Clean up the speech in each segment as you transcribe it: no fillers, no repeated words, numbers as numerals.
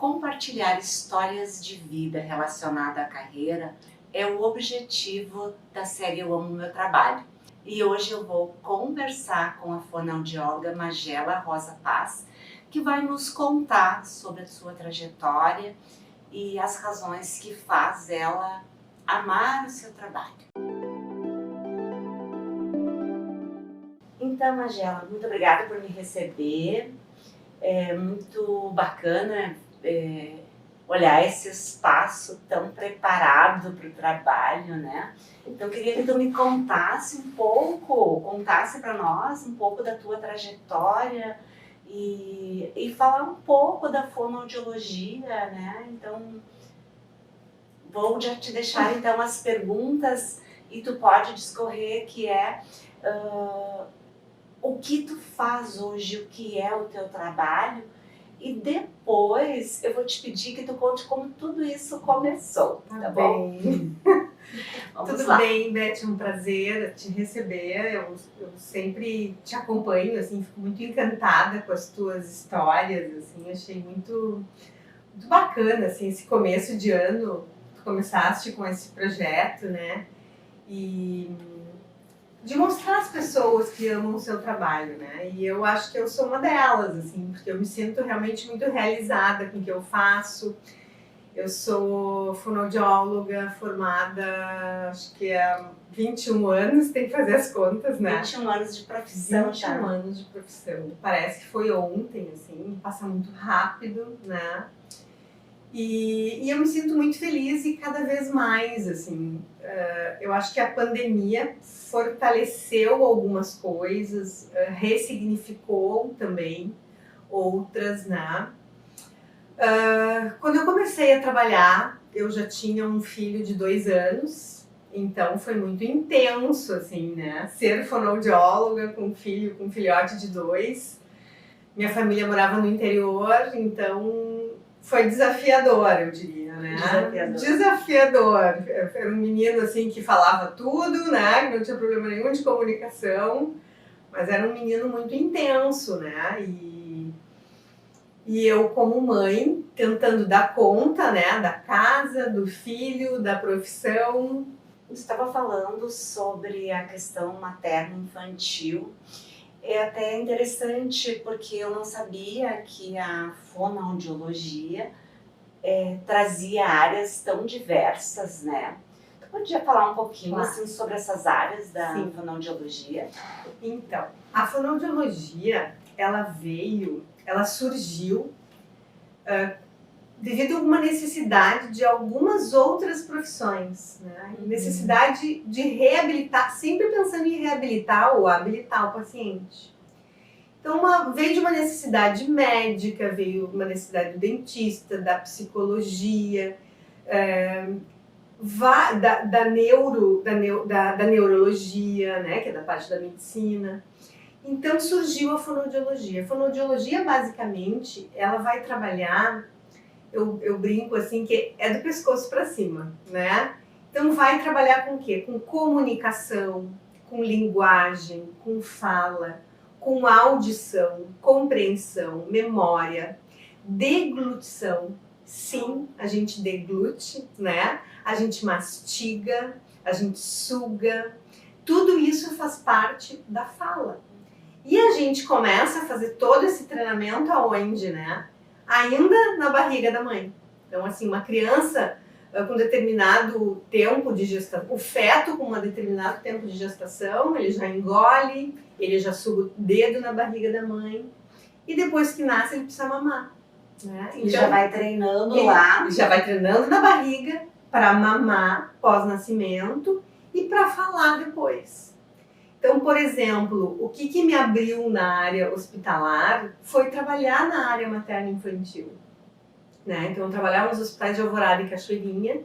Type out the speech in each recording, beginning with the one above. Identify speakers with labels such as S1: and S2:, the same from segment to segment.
S1: Compartilhar histórias de vida relacionadas à carreira é o objetivo da série Eu Amo Meu Trabalho. E hoje eu vou conversar com a fonoaudióloga Magela Rosa Paz, que vai nos contar sobre a sua trajetória e as razões que faz ela amar o seu trabalho. Então, Magela, muito obrigada por me receber. É muito bacana olhar esse espaço tão preparado para o trabalho, né? Então, eu queria que tu me contasse para nós um pouco da tua trajetória e falar um pouco da fonoaudiologia, né? Então, vou já te deixar então as perguntas e tu pode discorrer que é o que tu faz hoje, o que é o teu trabalho, e depois eu vou te pedir que tu conte como tudo isso começou, tá bom?
S2: Tudo bem, Beth, um prazer te receber. Eu sempre te acompanho, assim, fico muito encantada com as tuas histórias, assim, achei muito bacana, assim, esse começo de ano, tu começaste com esse projeto, né? E de mostrar às pessoas que amam o seu trabalho, né? E eu acho que eu sou uma delas, assim, porque eu me sinto realmente muito realizada com o que eu faço. Eu sou fonoaudióloga formada, acho que há 21 anos, tem que fazer as contas, né?
S1: 21 anos de profissão,
S2: 21 anos de profissão. Parece que foi ontem, assim, passa muito rápido, né? E eu me sinto muito feliz e cada vez mais, assim, eu acho que a pandemia fortaleceu algumas coisas, ressignificou também outras, né? Quando eu comecei a trabalhar, eu já tinha um filho de 2 anos, então foi muito intenso, assim, né? Ser fonoaudióloga com filhote de 2. Minha família morava no interior, então foi desafiador, eu diria, né? Desafiador. Era um menino, assim, que falava tudo, né? Que não tinha problema nenhum de comunicação, mas era um menino muito intenso, né? E eu, como mãe, tentando dar conta, né? Da casa, do filho, da profissão.
S1: Eu estava falando sobre a questão materno-infantil. É até interessante porque eu não sabia que a fonoaudiologia trazia áreas tão diversas, né? Tu podia falar um pouquinho assim, sobre essas áreas da fonoaudiologia?
S2: Então, a fonoaudiologia, ela surgiu devido a uma necessidade de algumas outras profissões, né? Necessidade de reabilitar, sempre pensando em reabilitar ou habilitar o paciente. Então, veio de uma necessidade médica, veio uma necessidade do dentista, da psicologia, da neurologia, né, que é da parte da medicina. Então surgiu a fonoaudiologia. A fonoaudiologia, basicamente, ela vai trabalhar, eu brinco assim, que é do pescoço para cima, né? Então vai trabalhar com o quê? Com comunicação, com linguagem, com fala, com audição, compreensão, memória, deglutição. Sim, a gente deglute, né? A gente mastiga, a gente suga. Tudo isso faz parte da fala. E a gente começa a fazer todo esse treinamento aonde, né? Ainda na barriga da mãe. Então, assim, uma criança com determinado tempo de gestação, o feto com um determinado tempo de gestação, ele já engole, ele já suga o dedo na barriga da mãe. E depois que nasce, ele precisa mamar. Né?
S1: Então, já vai treinando lá.
S2: Ele já vai treinando na barriga para mamar pós-nascimento e para falar depois. Então, por exemplo, o que me abriu na área hospitalar foi trabalhar na área materno-infantil. Né? Então, eu trabalhava nos hospitais de Alvorada e Cachoeirinha,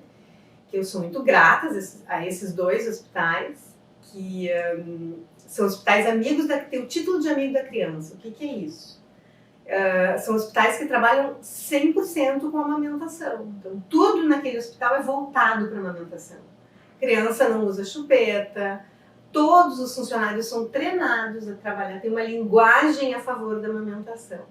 S2: que eu sou muito grata a esses 2 hospitais, que são hospitais amigos, que têm o título de amigo da criança. O que é isso? São hospitais que trabalham 100% com amamentação. Então, tudo naquele hospital é voltado para a amamentação. Criança não usa chupeta, todos os funcionários são treinados a trabalhar, tem uma linguagem a favor da amamentação.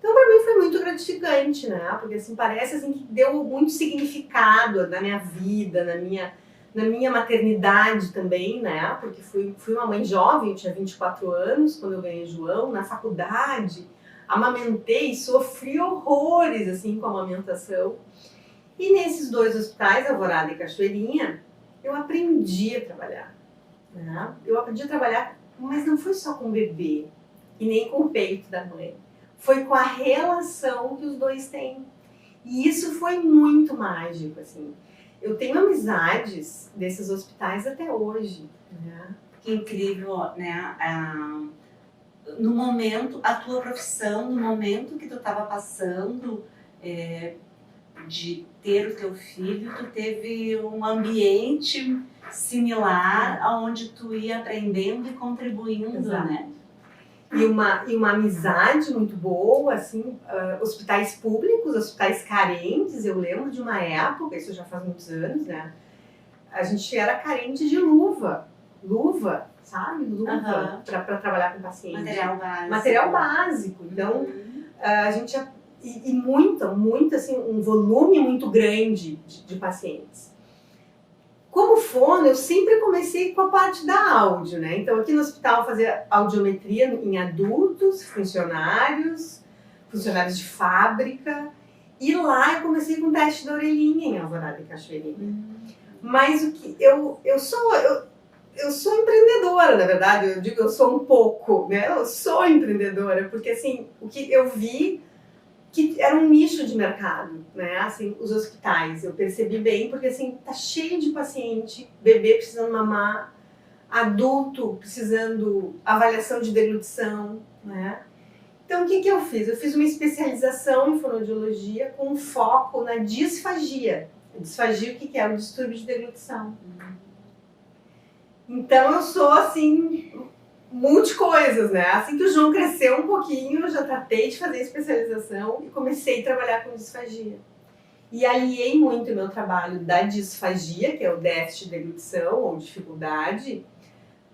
S2: Então, para mim foi muito gratificante, né? Porque assim, parece assim, que deu muito significado na minha vida, na minha maternidade também, né? Porque fui uma mãe jovem, eu tinha 24 anos quando eu ganhei João, na faculdade, amamentei, sofri horrores assim com a amamentação. E nesses 2 hospitais, Alvorada e Cachoeirinha, eu aprendi a trabalhar, né? Eu aprendi a trabalhar, mas não foi só com o bebê e nem com o peito da mãe. Foi com a relação que os dois têm. E isso foi muito mágico, assim. Eu tenho amizades desses hospitais até hoje, né?
S1: Que incrível, né? No momento, a tua profissão, no momento que tu estava passando de ter o teu filho, tu teve um ambiente similar aonde tu ia aprendendo e contribuindo,
S2: Exato.
S1: né?
S2: E uma amizade muito boa, assim, hospitais públicos, hospitais carentes. Eu lembro de uma época, isso já faz muitos anos, né? A gente era carente de luva, sabe? Luva para trabalhar com paciente. Material básico. Então, a gente e muito assim, um volume muito grande de pacientes. Como fono, eu sempre comecei com a parte da áudio, né? Então, aqui no hospital eu fazia audiometria em adultos, funcionários de fábrica. E lá eu comecei com teste da orelhinha em Alvorada e Cachoeirinha. Mas o que eu sou empreendedora, na verdade. Eu digo eu sou um pouco, né? Eu sou empreendedora, porque assim, o que eu vi que era um nicho de mercado, né? Assim, os hospitais, eu percebi bem, porque assim, tá cheio de paciente, bebê precisando mamar, adulto precisando avaliação de deglutição, né? Então, o que eu fiz? Eu fiz uma especialização em fonoaudiologia com foco na disfagia. A disfagia, o que é? O distúrbio de deglutição. Então, eu sou, assim, multi-coisas, né? Assim que o João cresceu um pouquinho, eu já tratei de fazer especialização e comecei a trabalhar com disfagia. E aliei muito o meu trabalho da disfagia, que é o déficit de deglutição ou dificuldade,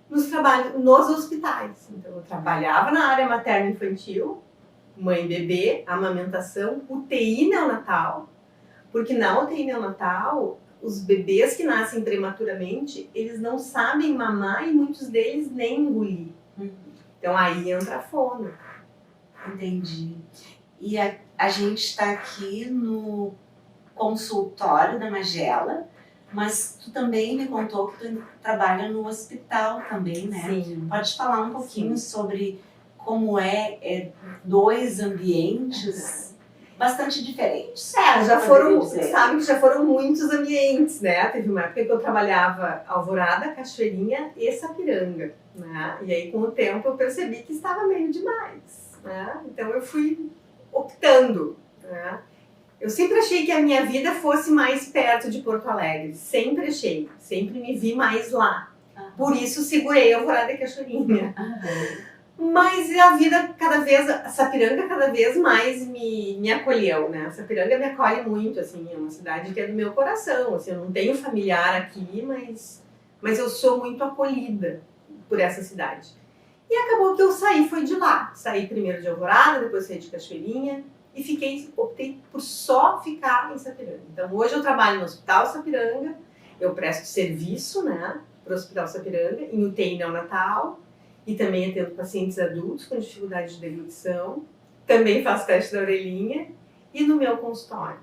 S2: nos hospitais. Então, eu trabalhava na área materno-infantil, mãe e bebê, amamentação, UTI neonatal, porque na UTI neonatal, os bebês que nascem prematuramente, eles não sabem mamar e muitos deles nem engolir. Então, aí entra a fono.
S1: Entendi. E a gente está aqui no consultório da Magela, mas tu também me contou que tu trabalha no hospital também, né?
S2: Sim.
S1: Pode falar um pouquinho sobre como é 2 ambientes bastante diferentes?
S2: Sabe que já foram muitos ambientes, né? Teve uma época que eu trabalhava Alvorada, Cachoeirinha e Sapiranga, né? E aí com o tempo eu percebi que estava meio demais, né? Então eu fui optando, né? Eu sempre achei que a minha vida fosse mais perto de Porto Alegre, sempre achei, sempre me vi mais lá. Por isso segurei Alvorada e Cachoeirinha. Mas a vida a Sapiranga cada vez mais me acolheu, né? A Sapiranga me acolhe muito, assim, é uma cidade que é do meu coração, assim, eu não tenho familiar aqui, mas eu sou muito acolhida por essa cidade. E acabou que eu fui de lá. Saí primeiro de Alvorada, depois saí de Cachoeirinha e optei por só ficar em Sapiranga. Então hoje eu trabalho no Hospital Sapiranga, eu presto serviço, né, para o Hospital Sapiranga, em UTI neonatal, e também atendo pacientes adultos com dificuldade de deglutição. Também faço teste da orelhinha e no meu consultório.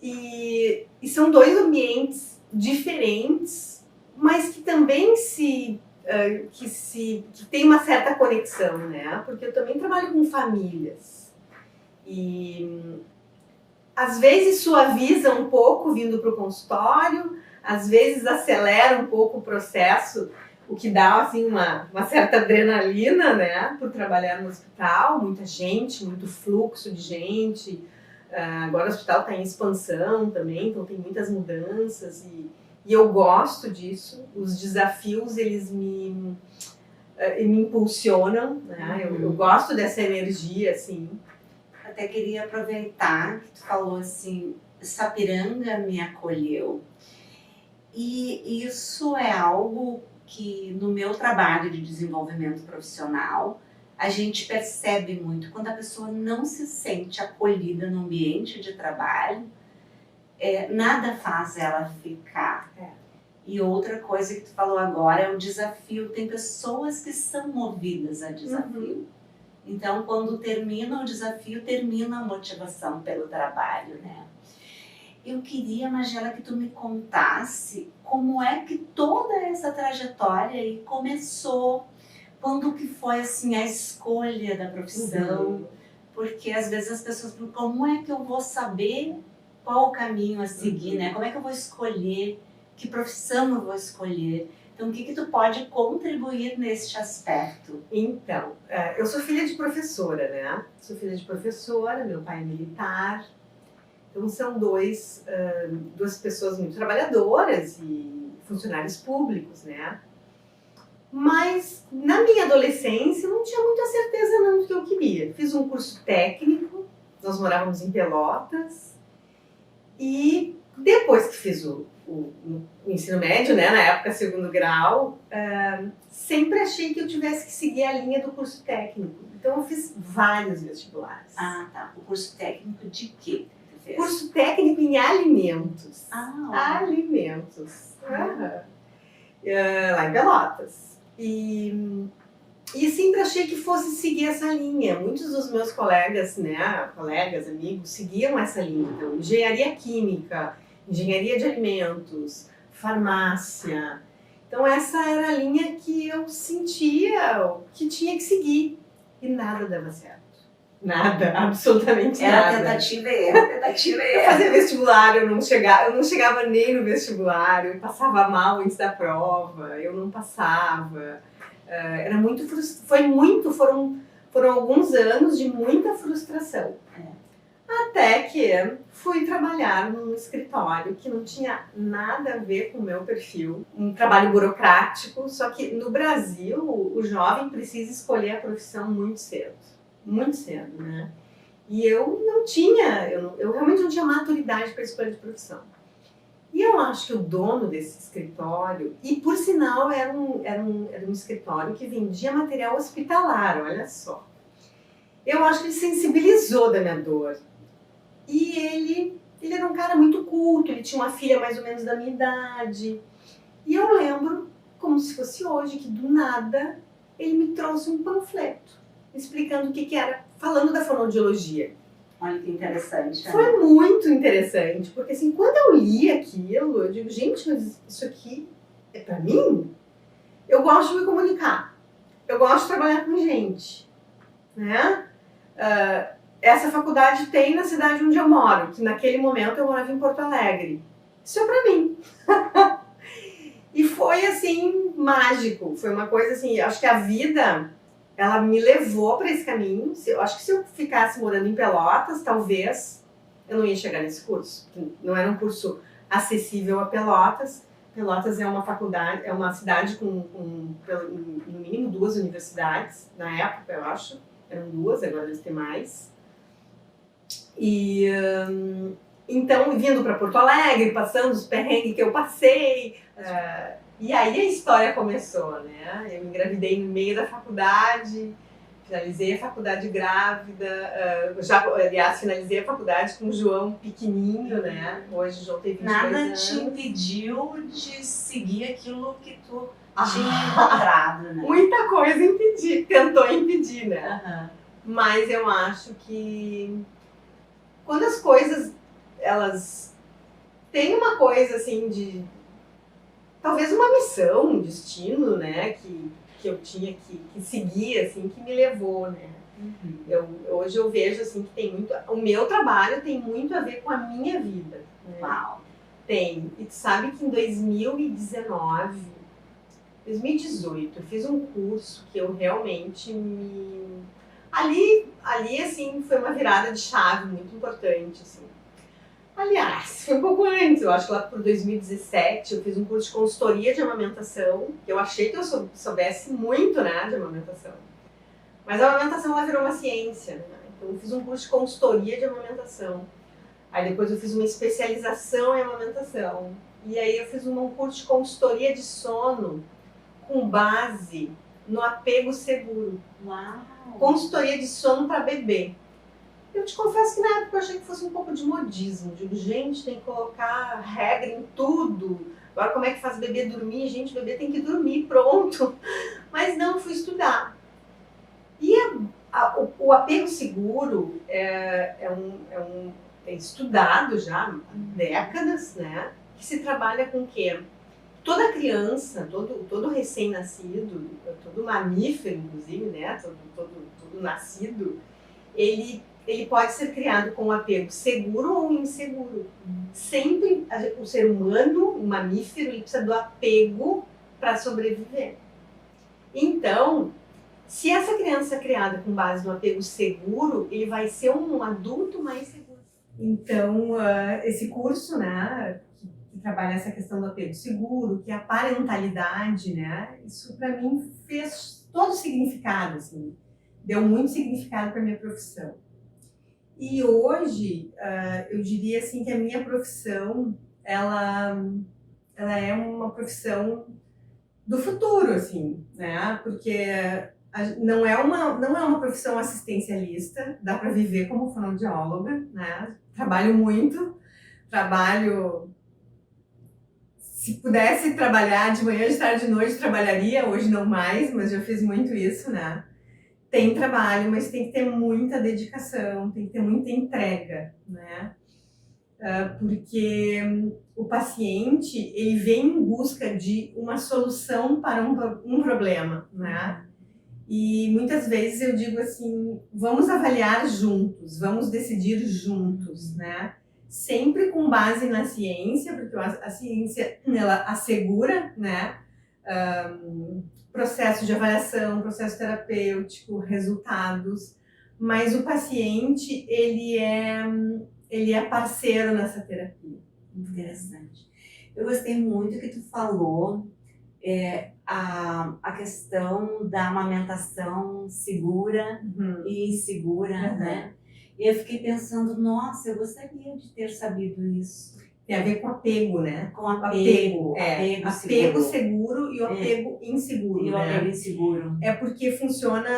S2: E são 2 ambientes diferentes, mas que também que tem uma certa conexão, né? Porque eu também trabalho com famílias. E às vezes suaviza um pouco vindo para o consultório, às vezes acelera um pouco o processo, o que dá assim, uma certa adrenalina, né, por trabalhar no hospital, muita gente, muito fluxo de gente. Agora o hospital está em expansão também, então tem muitas mudanças e eu gosto disso. Os desafios, eles me impulsionam, né? Eu gosto dessa energia, assim.
S1: Até queria aproveitar que tu falou assim, Sapiranga me acolheu. E isso é algo que no meu trabalho de desenvolvimento profissional a gente percebe muito quando a pessoa não se sente acolhida no ambiente de trabalho, nada faz ela ficar. E outra coisa que tu falou agora é o desafio. Tem pessoas que são movidas a desafio. Então, quando termina o desafio, termina a motivação pelo trabalho, né? Eu queria, Magela, que tu me contasse como é que toda essa trajetória aí começou, quando que foi assim a escolha da profissão, porque às vezes as pessoas perguntam, como é que eu vou saber qual o caminho a seguir, né? Como é que eu vou escolher, que profissão eu vou escolher? Então, o que tu pode contribuir neste aspecto?
S2: Então, eu sou filha de professora, né? Sou filha de professora, meu pai é militar. Então, são duas pessoas muito trabalhadoras e funcionários públicos, né? Mas, na minha adolescência, eu não tinha muita certeza não do que eu queria. Fiz um curso técnico, nós morávamos em Pelotas. E depois que fiz o ensino médio, né, na época, segundo grau, sempre achei que eu tivesse que seguir a linha do curso técnico. Então, eu fiz vários vestibulares.
S1: Ah, tá. O curso técnico de quê?
S2: Curso técnico em alimentos.
S1: Alimentos.
S2: Lá em Pelotas. E sempre achei que fosse seguir essa linha. Muitos dos meus colegas, né, amigos, seguiam essa linha. Então, engenharia química, engenharia de alimentos, farmácia. Então, essa era a linha que eu sentia que tinha que seguir. E nada dava certo. Nada, absolutamente nada.
S1: Era tentativa e erro, tentativa e erro.
S2: Fazer vestibular, eu não chegava nem no vestibular, eu passava mal antes da prova, eu não passava. Era muito foram alguns anos de muita frustração. Até que fui trabalhar num escritório que não tinha nada a ver com o meu perfil. Um trabalho burocrático, só que no Brasil o jovem precisa escolher a profissão muito cedo. Muito cedo, né? E eu realmente não tinha maturidade para escolha de profissão. E eu acho que o dono desse escritório, e por sinal era um escritório que vendia material hospitalar, olha só. Eu acho que ele sensibilizou da minha dor. E ele era um cara muito culto, ele tinha uma filha mais ou menos da minha idade. E eu lembro, como se fosse hoje, que do nada ele me trouxe um panfleto explicando o que era, falando da fonoaudiologia.
S1: Olha que interessante.
S2: Foi muito interessante, porque assim, quando eu li aquilo, eu digo, gente, mas isso aqui é pra mim? Eu gosto de me comunicar, eu gosto de trabalhar com gente, né? Essa faculdade tem na cidade onde eu moro, que naquele momento eu morava em Porto Alegre. Isso é pra mim. E foi assim, mágico, foi uma coisa assim, acho que a vida, ela me levou para esse caminho. Eu acho que se eu ficasse morando em Pelotas, talvez eu não ia chegar nesse curso. Não era um curso acessível a Pelotas. Pelotas é uma faculdade, é uma cidade com no mínimo 2 universidades. Na época, eu acho, eram 2, agora deve ter mais. E então, vindo para Porto Alegre, passando os perrengues que eu passei. E aí a história começou, né? Eu engravidei no meio da faculdade, finalizei a faculdade grávida, aliás, finalizei a faculdade com o João pequenininho, né? Hoje o João tem 22 anos.
S1: Nada te impediu de seguir aquilo que tu tinha encontrado, né?
S2: Muita coisa tentou impedir, né? Mas eu acho que quando as coisas, elas têm uma coisa assim de... talvez uma missão, um destino, né, que eu tinha que seguir, assim, que me levou, né. Hoje eu vejo, assim, que tem muito... O meu trabalho tem muito a ver com a minha vida. Né?
S1: Uau!
S2: Tem. E tu sabe que em 2018, eu fiz um curso que eu realmente me... Ali, assim, foi uma virada de chave muito importante, assim. Aliás, foi um pouco antes, eu acho que lá por 2017 eu fiz um curso de consultoria de amamentação, que eu achei que eu soubesse muito, né, de amamentação. Mas a amamentação, ela virou uma ciência, né? Então eu fiz um curso de consultoria de amamentação. Aí depois eu fiz uma especialização em amamentação. E aí eu fiz um curso de consultoria de sono com base no apego seguro.
S1: Uau!
S2: consultoria de sono para bebê. Eu te confesso que na época eu achei que fosse um pouco de modismo. Digo, gente, tem que colocar regra em tudo. Agora como é que faz bebê dormir? Gente, o bebê tem que dormir, pronto. Mas não, fui estudar. E o apego seguro é estudado já há décadas, né? Que se trabalha com o quê? Toda criança, todo recém-nascido, todo mamífero, inclusive, né? Todo nascido, ele pode ser criado com um apego seguro ou inseguro. Sempre o ser humano, o mamífero, ele precisa do apego para sobreviver. Então, se essa criança é criada com base no apego seguro, ele vai ser um adulto mais seguro. Então, esse curso, né, que trabalha essa questão do apego seguro, que é a parentalidade, né, isso para mim fez todo significado, assim, deu muito significado para minha profissão. E hoje, eu diria assim que a minha profissão, ela é uma profissão do futuro, assim, né? Porque não é uma profissão assistencialista, dá para viver como fonoaudióloga, né? Trabalho muito, se pudesse trabalhar de manhã, de tarde, de noite, trabalharia, hoje não mais, mas já fiz muito isso, né? Tem trabalho, mas tem que ter muita dedicação, tem que ter muita entrega, né? Porque o paciente, ele vem em busca de uma solução para um problema, né? E muitas vezes eu digo assim, vamos avaliar juntos, vamos decidir juntos, né? Sempre com base na ciência, porque a ciência, ela assegura, né? Processo de avaliação, processo terapêutico, resultados, mas o paciente, ele é parceiro nessa terapia.
S1: Interessante. Eu gostei muito que tu falou a questão da amamentação segura e insegura, né? E eu fiquei pensando, nossa, eu gostaria de ter sabido isso.
S2: Tem a ver com apego, né?
S1: Com apego
S2: seguro e o apego inseguro,
S1: e o apego inseguro.
S2: É porque funciona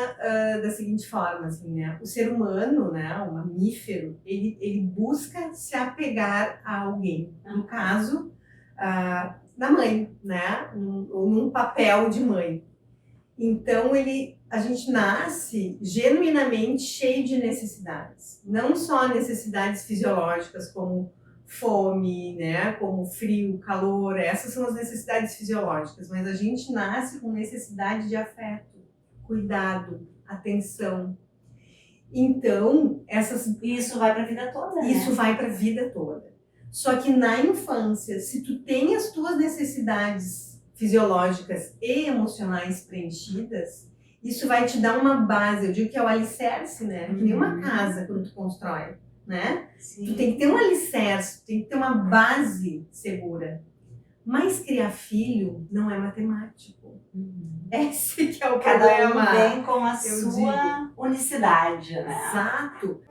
S2: da seguinte forma, assim, né? O ser humano, né, o mamífero, ele busca se apegar a alguém. No caso, da mãe, né? Ou num papel de mãe. Então, a gente nasce genuinamente cheio de necessidades. Não só necessidades fisiológicas, como fome, né, como frio, calor, essas são as necessidades fisiológicas, mas a gente nasce com necessidade de afeto, cuidado, atenção. Então,
S1: isso vai para a vida toda, né?
S2: Isso vai para a vida toda. Só que na infância, se tu tem as tuas necessidades fisiológicas e emocionais preenchidas, isso vai te dar uma base, eu digo que é o alicerce, né? Que nem uma casa quando tu constrói, né?
S1: Sim.
S2: Tu tem que ter um alicerce, tu tem que ter uma base segura. Mas criar filho não é matemático. Esse que é o problema.
S1: Cada um vem com a sua unicidade, né?
S2: Exato.